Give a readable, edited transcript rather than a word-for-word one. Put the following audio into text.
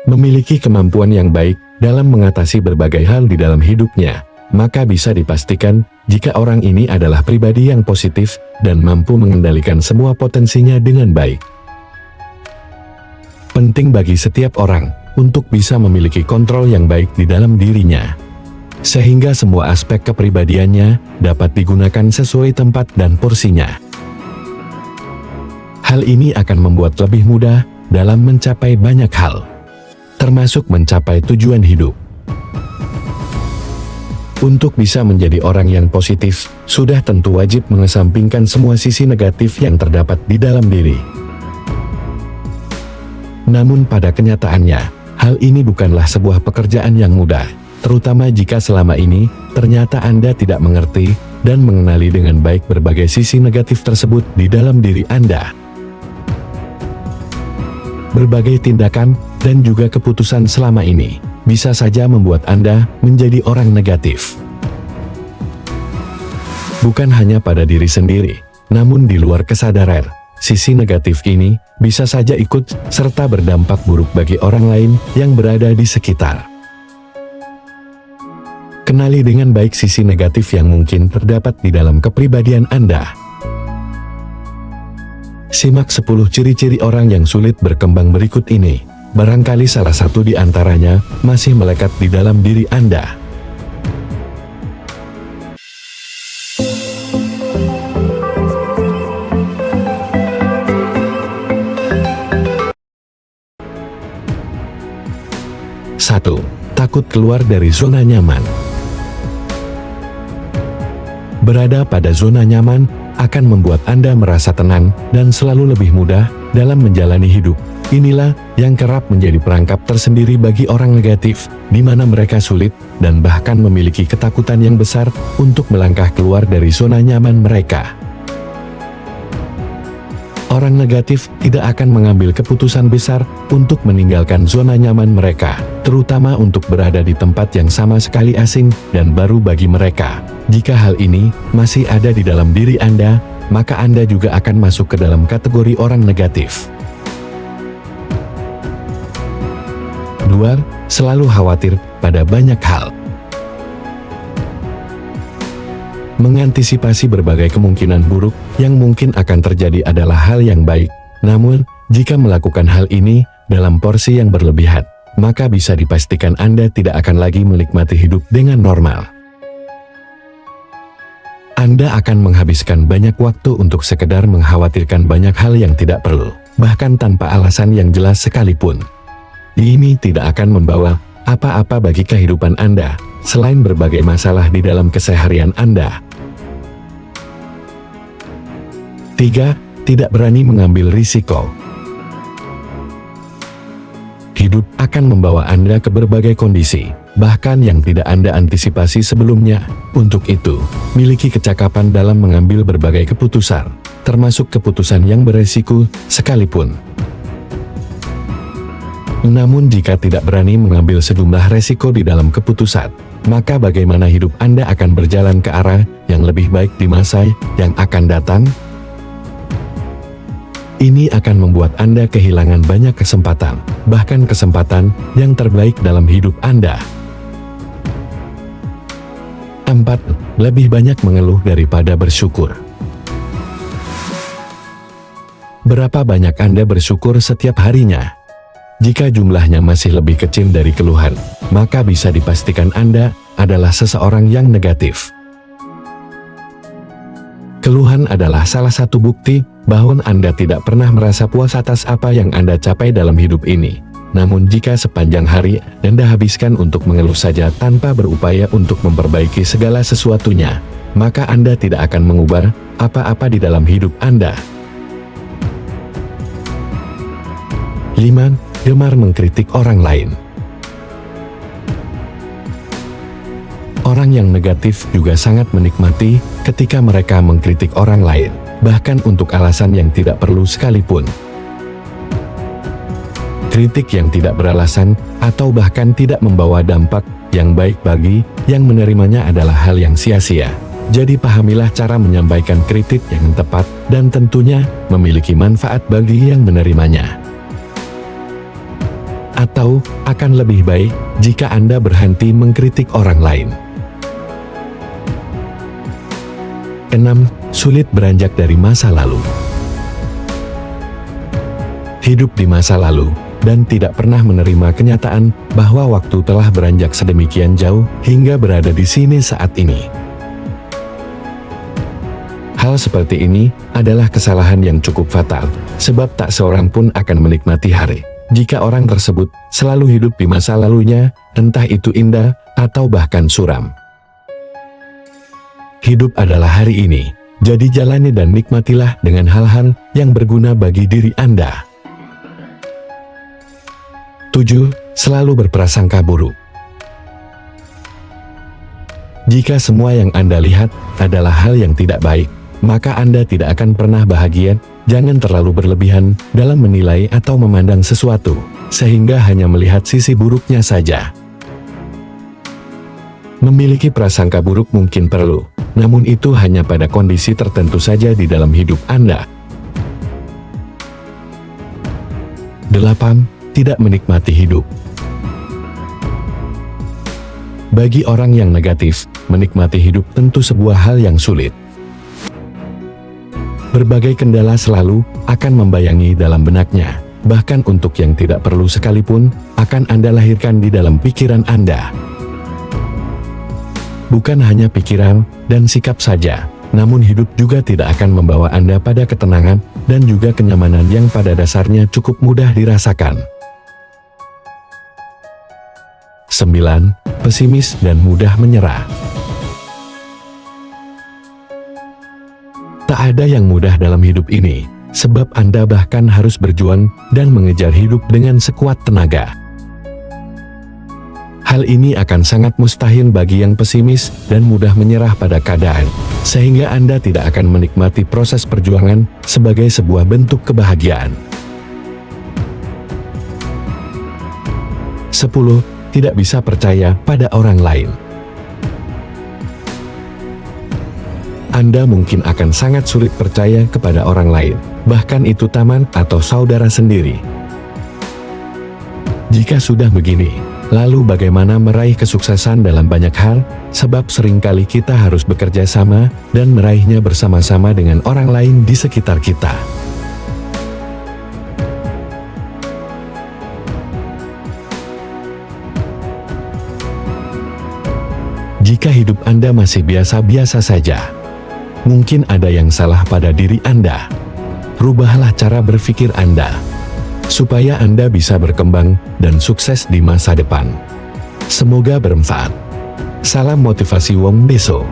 memiliki kemampuan yang baik dalam mengatasi berbagai hal di dalam hidupnya, maka bisa dipastikan jika orang ini adalah pribadi yang positif dan mampu mengendalikan semua potensinya dengan baik. Penting bagi setiap orang untuk bisa memiliki kontrol yang baik di dalam dirinya, sehingga semua aspek kepribadiannya dapat digunakan sesuai tempat dan porsinya. Hal ini akan membuat lebih mudah dalam mencapai banyak hal, termasuk mencapai tujuan hidup. Untuk bisa menjadi orang yang positif, sudah tentu wajib mengesampingkan semua sisi negatif yang terdapat di dalam diri. Namun pada kenyataannya, hal ini bukanlah sebuah pekerjaan yang mudah, terutama jika selama ini ternyata Anda tidak mengerti dan mengenali dengan baik berbagai sisi negatif tersebut di dalam diri Anda. Berbagai tindakan dan juga keputusan selama ini bisa saja membuat Anda menjadi orang negatif. Bukan hanya pada diri sendiri, namun di luar kesadaran, sisi negatif ini bisa saja ikut serta berdampak buruk bagi orang lain yang berada di sekitar. Kenali dengan baik sisi negatif yang mungkin terdapat di dalam kepribadian Anda. Simak 10 ciri-ciri orang yang sulit berkembang berikut ini. Barangkali salah satu di antaranya masih melekat di dalam diri Anda. Satu, takut keluar dari zona nyaman. Berada pada zona nyaman akan membuat Anda merasa tenang dan selalu lebih mudah dalam menjalani hidup. Inilah yang kerap menjadi perangkap tersendiri bagi orang negatif, di mana mereka sulit dan bahkan memiliki ketakutan yang besar untuk melangkah keluar dari zona nyaman mereka. Orang negatif tidak akan mengambil keputusan besar untuk meninggalkan zona nyaman mereka, terutama untuk berada di tempat yang sama sekali asing dan baru bagi mereka. Jika hal ini masih ada di dalam diri Anda, maka Anda juga akan masuk ke dalam kategori orang negatif. 2. Selalu khawatir pada banyak hal. Mengantisipasi berbagai kemungkinan buruk yang mungkin akan terjadi adalah hal yang baik. Namun, jika melakukan hal ini dalam porsi yang berlebihan, maka bisa dipastikan Anda tidak akan lagi menikmati hidup dengan normal. Anda akan menghabiskan banyak waktu untuk sekedar mengkhawatirkan banyak hal yang tidak perlu, bahkan tanpa alasan yang jelas sekalipun. Ini tidak akan membawa apa-apa bagi kehidupan Anda, selain berbagai masalah di dalam keseharian Anda. 3. Tidak berani mengambil risiko. Hidup akan membawa Anda ke berbagai kondisi, bahkan yang tidak Anda antisipasi sebelumnya. Untuk itu, miliki kecakapan dalam mengambil berbagai keputusan, termasuk keputusan yang beresiko sekalipun. Namun jika tidak berani mengambil sejumlah resiko di dalam keputusan, maka bagaimana hidup Anda akan berjalan ke arah yang lebih baik di masa yang akan datang? Ini akan membuat Anda kehilangan banyak kesempatan, bahkan kesempatan yang terbaik dalam hidup Anda. 4. Lebih banyak mengeluh daripada bersyukur. Berapa banyak Anda bersyukur setiap harinya? Jika jumlahnya masih lebih kecil dari keluhan, maka bisa dipastikan Anda adalah seseorang yang negatif. Keluhan adalah salah satu bukti bahwa Anda tidak pernah merasa puas atas apa yang Anda capai dalam hidup ini. Namun jika sepanjang hari Anda habiskan untuk mengeluh saja tanpa berupaya untuk memperbaiki segala sesuatunya, maka Anda tidak akan mengubah apa-apa di dalam hidup Anda. 5. Gemar mengkritik orang lain. Orang yang negatif juga sangat menikmati ketika mereka mengkritik orang lain, bahkan untuk alasan yang tidak perlu sekalipun. Kritik yang tidak beralasan atau bahkan tidak membawa dampak yang baik bagi yang menerimanya adalah hal yang sia-sia. Jadi pahamilah cara menyampaikan kritik yang tepat dan tentunya memiliki manfaat bagi yang menerimanya. atau akan lebih baik jika Anda berhenti mengkritik orang lain. 6. Sulit beranjak dari masa lalu. Hidup di masa lalu dan tidak pernah menerima kenyataan bahwa waktu telah beranjak sedemikian jauh hingga berada di sini saat ini. Hal seperti ini adalah kesalahan yang cukup fatal, sebab tak seorang pun akan menikmati hari jika orang tersebut selalu hidup di masa lalunya, entah itu indah atau bahkan suram. Hidup adalah hari ini, jadi jalani dan nikmatilah dengan hal-hal yang berguna bagi diri Anda. 7. Selalu berprasangka buruk. Jika semua yang Anda lihat adalah hal yang tidak baik, maka Anda tidak akan pernah bahagia. Jangan terlalu berlebihan dalam menilai atau memandang sesuatu, sehingga hanya melihat sisi buruknya saja. Memiliki prasangka buruk mungkin perlu, namun itu hanya pada kondisi tertentu saja di dalam hidup Anda. 8. Tidak menikmati hidup. Bagi orang yang negatif, menikmati hidup tentu sebuah hal yang sulit. Berbagai kendala selalu akan membayangi dalam benaknya, bahkan untuk yang tidak perlu sekalipun, akan Anda lahirkan di dalam pikiran Anda. Bukan hanya pikiran dan sikap saja, namun hidup juga tidak akan membawa Anda pada ketenangan dan juga kenyamanan yang pada dasarnya cukup mudah dirasakan. 9. Pesimis dan mudah menyerah. Tak ada yang mudah dalam hidup ini, sebab Anda bahkan harus berjuang dan mengejar hidup dengan sekuat tenaga. Hal ini akan sangat mustahil bagi yang pesimis dan mudah menyerah pada keadaan, sehingga Anda tidak akan menikmati proses perjuangan sebagai sebuah bentuk kebahagiaan. 10. Tidak bisa percaya pada orang lain. Anda mungkin akan sangat sulit percaya kepada orang lain, bahkan itu teman atau saudara sendiri. Jika sudah begini, lalu bagaimana meraih kesuksesan dalam banyak hal? Sebab seringkali kita harus bekerja sama dan meraihnya bersama-sama dengan orang lain di sekitar kita. Jika hidup Anda masih biasa-biasa saja, mungkin ada yang salah pada diri Anda. Rubahlah cara berpikir Anda, supaya Anda bisa berkembang dan sukses di masa depan. Semoga bermanfaat. Salam motivasi Wong Deso.